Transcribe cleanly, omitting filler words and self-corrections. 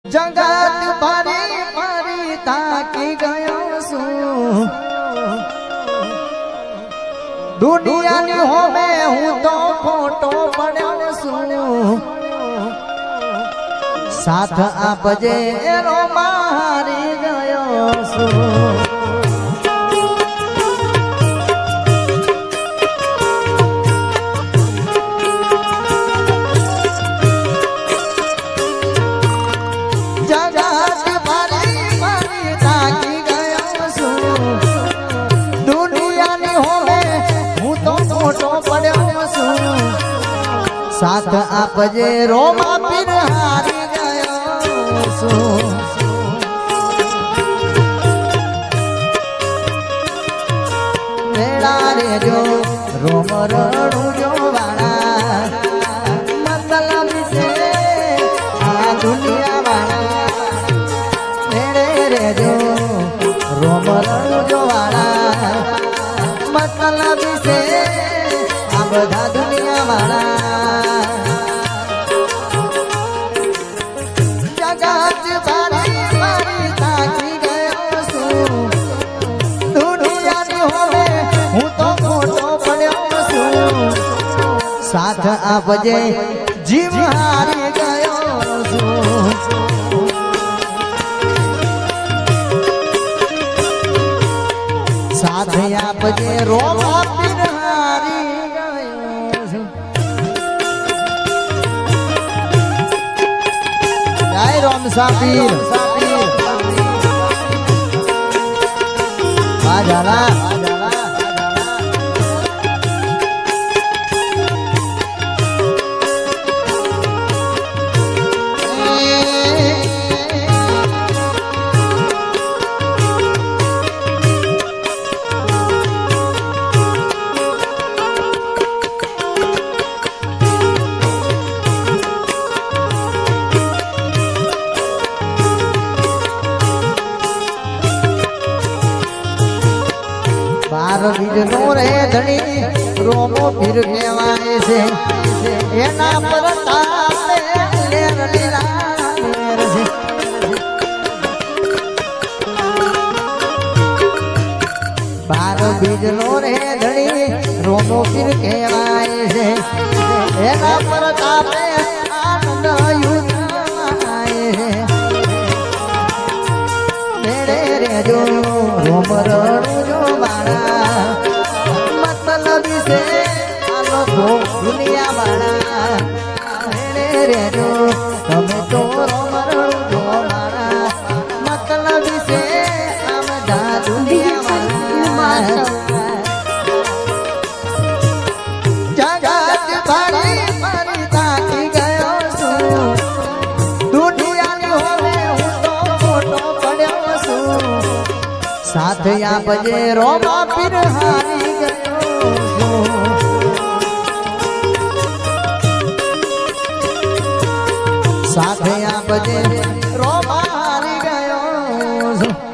જગત ભરી ભરી તાકી ગયો છું દુનિયાની હોમે હું તો ખોટો પડ્યો છું સાથ આપજે એનો મારી ગયો છું साथ आपजे रोमा पीर हारी गयो છું મેળા રે જો રોમ રણું જો વાળા મતલબ છે આ દુનિયા વાળા મેળે રે જો રોમ રણું જો વાળા મતલબ છે આ બધા દુનિયા વાળા साथ आपजे जीव हारी गयो છું साथ आपजे रोमा पीर हारी गयो છું जय रोम सापीर बाजाला બીજનો રે ધણી રોમો પીર કહેવાય છે એના પર તાપે લેર લીલા લેર છે બાર બીજનો રે ધણી રોમો પીર કહેવાય છે એના પર તાપે આનંદ યુદ્ધાય છે મેળે રે જો રોમ રણું જો વાળા दुनिया वाला रे रो तमे तो रोमरण जो मारा मतलब से आमदा दुनिया वाला जगत भरी भरी ताकी गयो છું दुनियानी होवे હું તો ખોટો પડ્યો છું साथ आपजे रोमा पीर हारी गयो છું साथ आपजे रोमा हारी गयो છું